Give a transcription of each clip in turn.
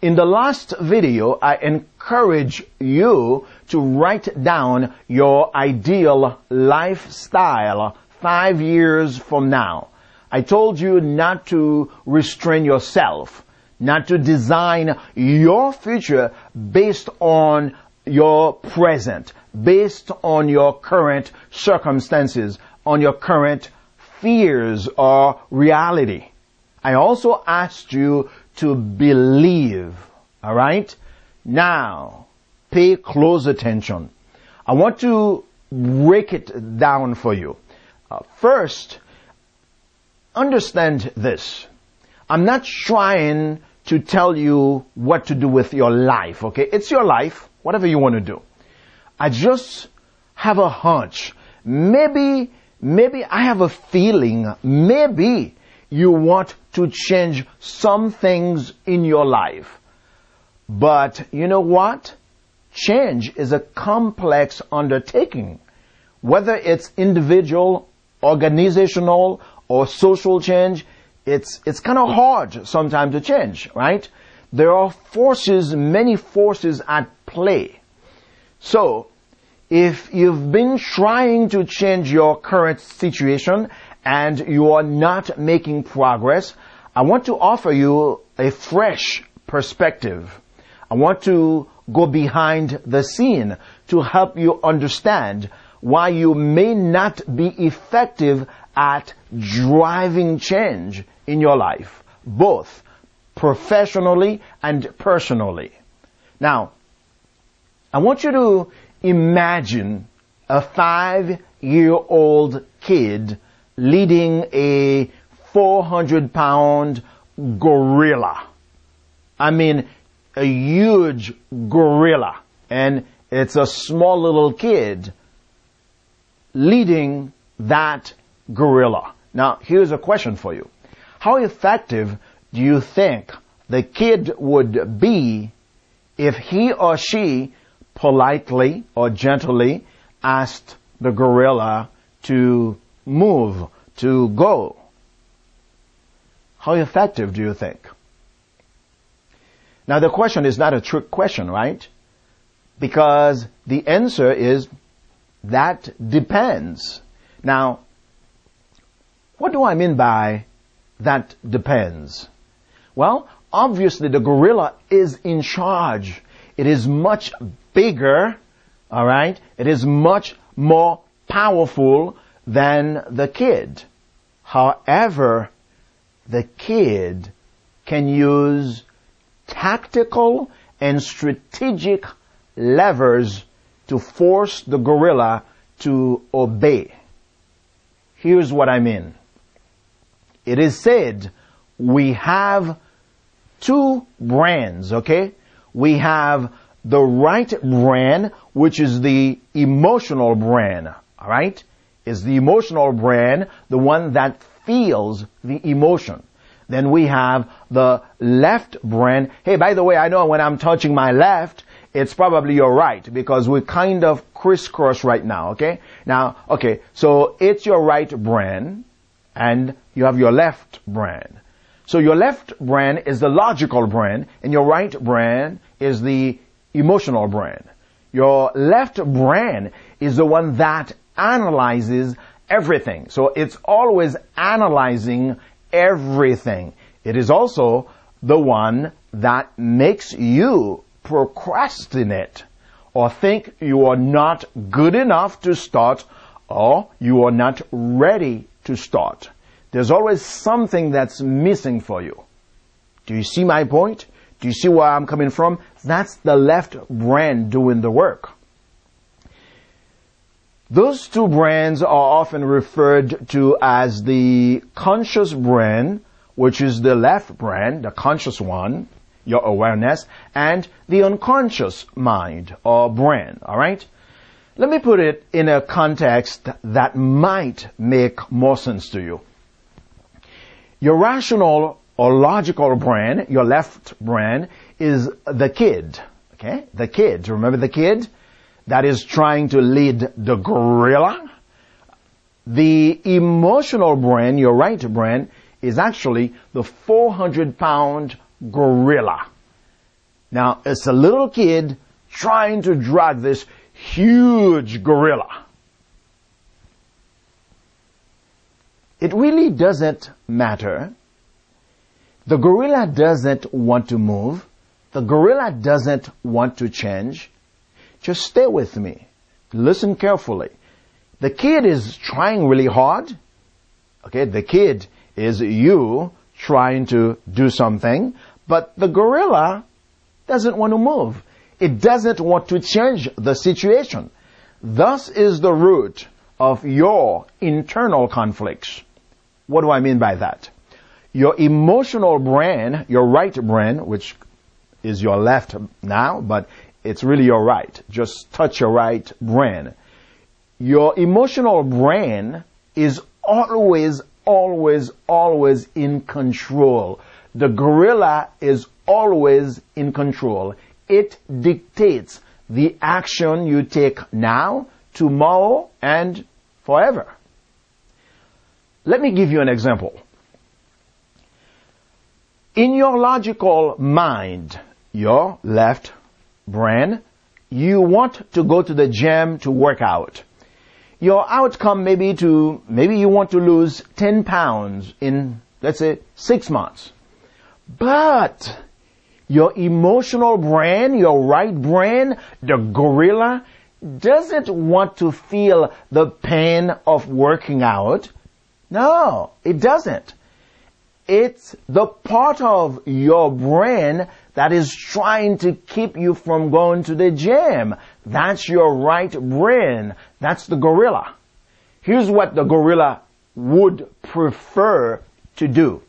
In the last video, I encourage you to write down your ideal lifestyle 5 years from now. I told you not to restrain yourself, not to design your future based on your present, based on your current circumstances, on your current fears or reality. I also asked you to believe, all right? Now, pay close attention. I want to break it down for you. First, understand this. I'm not trying to tell you what to do with your life, okay? It's your life, whatever you want to do. I just have a hunch. Maybe I have a feeling, maybe you want to change some things in your life. But you know what? Change is a complex undertaking. Whether it's individual, organizational, or social change, it's kind of hard sometimes to change, right? There are forces, many forces at play. So, if you've been trying to change your current situation and you are not making progress, I want to offer you a fresh perspective. I want to go behind the scene to help you understand why you may not be effective at driving change in your life, both professionally and personally. Now, I want you to imagine a 5-year-old kid leading a 400-pound gorilla. I mean, a huge gorilla. And it's a small little kid leading that gorilla. Now, here's a question for you. How effective do you think the kid would be if he or she politely or gently asked the gorilla to move, to go? How effective do you think? Now, the question is not a trick question, right? Because the answer is that depends. Now, what do I mean by that depends? Well, obviously the gorilla is in charge. It is much bigger, all right? It is much more powerful than the kid. However, the kid can use tactical and strategic levers to force the gorilla to obey. Here's what I mean. It is said we have two brands, okay? We have the right brain, which is the emotional brain, all right? Is the emotional brain the one that feels the emotion. Then we have the left brain. Hey, by the way, I know when I'm touching my left, it's probably your right because we're kind of crisscross right now, okay? Now, okay, so it's your right brain and you have your left brain. So your left brain is the logical brain and your right brain is the emotional brain. Your left brain is the one that analyzes everything. So it's always analyzing everything. It is also the one that makes you procrastinate or think you are not good enough to start or you are not ready to start. There's always something that's missing for you. Do you see my point? Do you see where I'm coming from? That's the left brain doing the work. Those two brains are often referred to as the conscious brain, which is the left brain, the conscious one, your awareness, and the unconscious mind or brain, all right? Let me put it in a context that might make more sense to you. Your rational or logical brain, your left brain, is the kid, okay? The kid, remember the kid that is trying to lead the gorilla? The emotional brain, your right brain, is actually the 400-pound gorilla. Now, it's a little kid trying to drag this huge gorilla. It really doesn't matter. The gorilla doesn't want to move. The gorilla doesn't want to change. Just stay with me. Listen carefully. The kid is trying really hard. Okay, the kid is you trying to do something, but the gorilla doesn't want to move. It doesn't want to change the situation. Thus is the root of your internal conflicts. What do I mean by that? Your emotional brain, your right brain, which is your left now, but it's really your right. Just touch your right brain. Your emotional brain is always in control. The gorilla is always in control. It dictates the action you take now, tomorrow, and forever. Let me give you an example. In your logical mind, your left brain, you want to go to the gym to work out. Your outcome maybe you want to lose 10 pounds in, let's say, 6 months. But your emotional brain, your right brain, the gorilla, doesn't want to feel the pain of working out. No, it doesn't. It's the part of your brain that is trying to keep you from going to the gym. That's your right brain. That's the gorilla. Here's what the gorilla would prefer to do.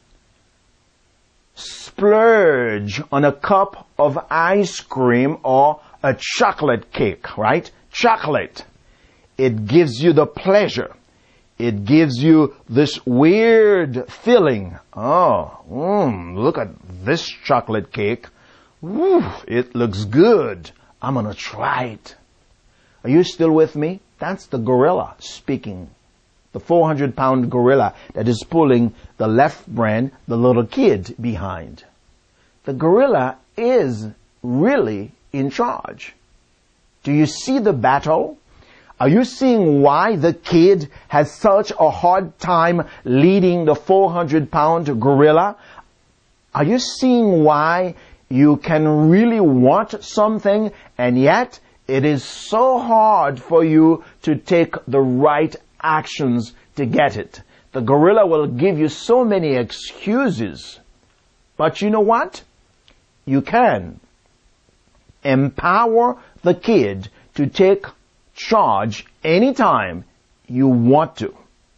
Splurge on a cup of ice cream or a chocolate cake, right? Chocolate. It gives you the pleasure. It gives you this weird feeling. Oh, look at this chocolate cake. Ooh, it looks good. I'm going to try it. Are you still with me? That's the gorilla speaking. The 400-pound gorilla that is pulling the left brain, the little kid behind. The gorilla is really in charge. Do you see the battle? Are you seeing why the kid has such a hard time leading the 400-pound gorilla? Are you seeing why you can really want something and yet it is so hard for you to take the right actions to get it? The gorilla will give you so many excuses. But you know what? You can empower the kid to take charge anytime you want to.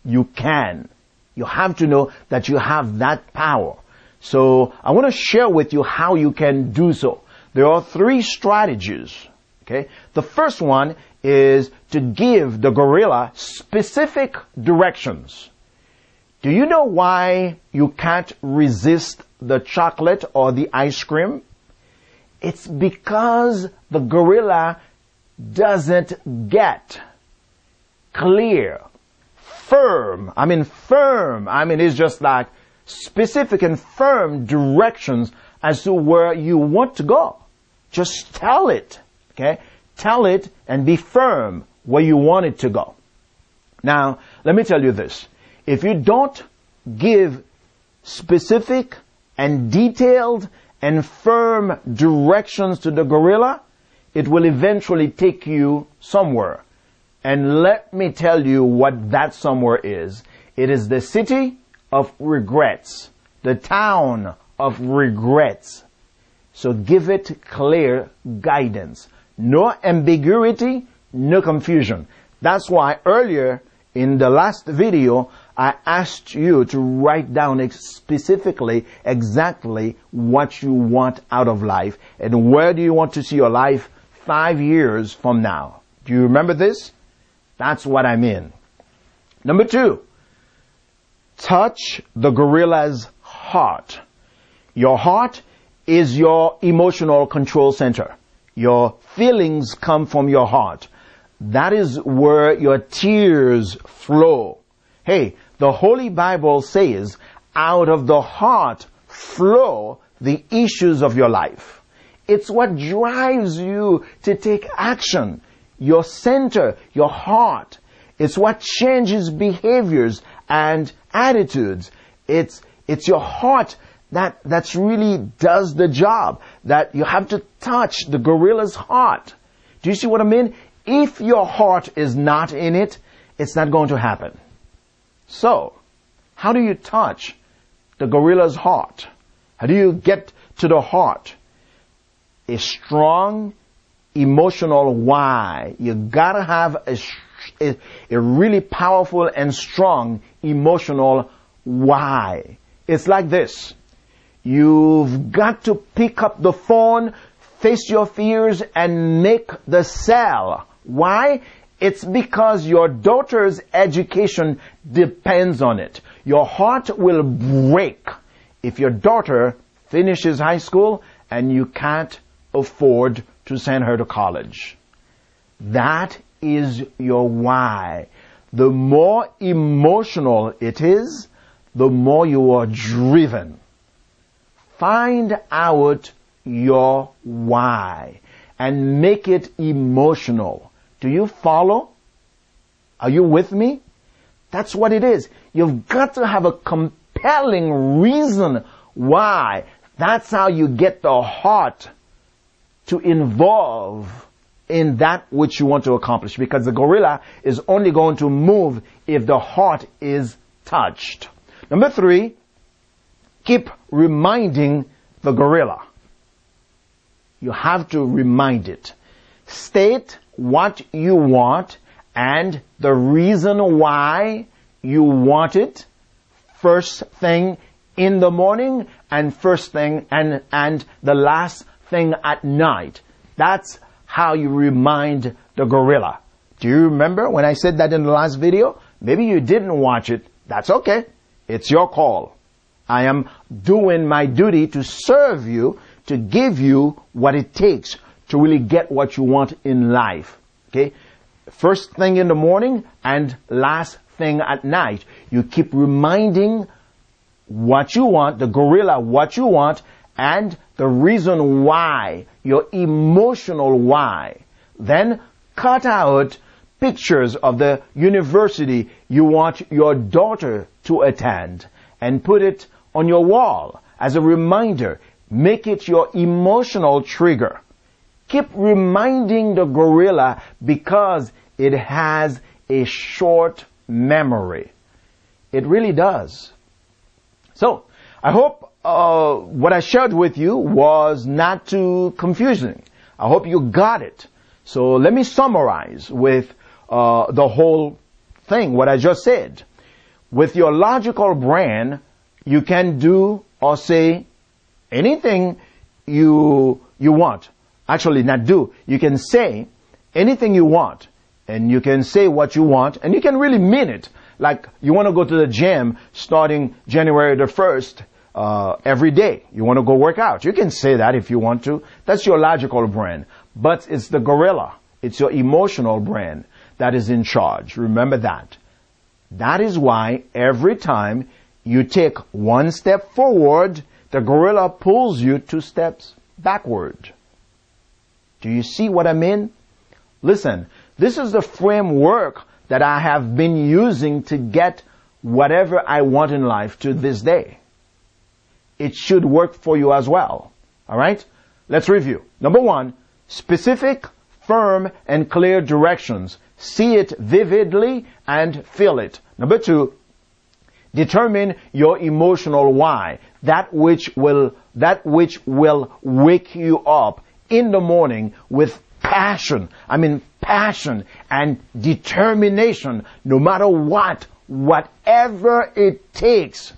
You can. You have to know that you have that power. So I want to share with you how you can do so. There are 3 strategies. Okay? The first one is to give the gorilla specific directions. Do you know why you can't resist the chocolate or the ice cream? It's because the gorilla doesn't get clear, firm. It's just like specific and firm directions as to where you want to go. Just tell it, okay? Tell it and be firm where you want it to go. Now, let me tell you this. If you don't give specific and detailed and firm directions to the gorilla, it will eventually take you somewhere. And let me tell you what that somewhere is. It is the city of regrets, the town of regrets. So give it clear guidance. No ambiguity, no confusion. That's why earlier in the last video, I asked you to write down specifically exactly what you want out of life and where do you want to see your life 5 years from now. Do you remember this? That's what I mean. Number 2, touch the gorilla's heart. Your heart is your emotional control center. Your feelings come from your heart. That is where your tears flow. Hey, the Holy Bible says, out of the heart flow the issues of your life. It's what drives you to take action. Your center, your heart. It's what changes behaviors and attitudes. It's your heart that's really does the job. That you have to touch the gorilla's heart. Do you see what I mean? If your heart is not in it, it's not going to happen. So, how do you touch the gorilla's heart? How do you get to the heart? A strong emotional why. You gotta have a really powerful and strong emotional why. It's like this. You've got to pick up the phone, face your fears, and make the sell. Why? It's because your daughter's education depends on it. Your heart will break if your daughter finishes high school and you can't afford to send her to college. That is your why. The more emotional it is, the more you are driven. Find out your why and make it emotional. Do you follow? Are you with me? That's what it is. You've got to have a compelling reason why. That's how you get the heart to involve in that which you want to accomplish. Because the gorilla is only going to move if the heart is touched. Number 3, keep reminding the gorilla. You have to remind it. State what you want and the reason why you want it first thing in the morning and first thing and the last thing at night. That's how you remind the gorilla. Do you remember when I said that in the last video? Maybe you didn't watch it. That's okay. It's your call. I am doing my duty to serve you, to give you what it takes to really get what you want in life. Okay? First thing in the morning and last thing at night. You keep reminding what you want, the gorilla what you want, and the reason why, your emotional why. Then cut out pictures of the university you want your daughter to attend and put it on your wall as a reminder. Make it your emotional trigger. Keep reminding the gorilla because it has a short memory. It really does. So, I hope what I shared with you was not too confusing. I hope you got it. So let me summarize with the whole thing, what I just said. With your logical brain, you can do or say anything you want. Actually, not do. You can say anything you want. And you can say what you want. And you can really mean it. Like you want to go to the gym starting January the 1st every day. You want to go work out. You can say that if you want to. That's your logical brain. But it's the gorilla. It's your emotional brain that is in charge. Remember that. That is why every time you take one step forward, the gorilla pulls you 2 steps backward. Do you see what I mean? Listen, this is the framework that I have been using to get whatever I want in life to this day. It should work for you as well. All right? Let's review. Number 1, specific, firm, and clear directions. See it vividly and feel it. Number 2, determine your emotional why. That which will wake you up in the morning with passion. I mean passion and determination, no matter whatever it takes.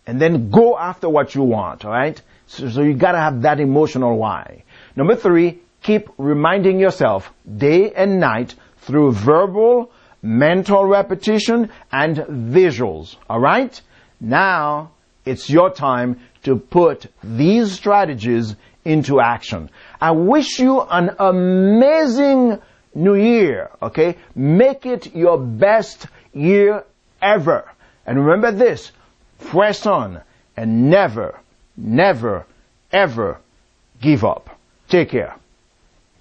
And then go after what you want, alright? So you gotta have that emotional why. Number 3, keep reminding yourself day and night through verbal, mental repetition, and visuals, alright? Now, it's your time to put these strategies into action. I wish you an amazing new year, okay? Make it your best year ever. And remember this, press on and never, never, ever give up. Take care.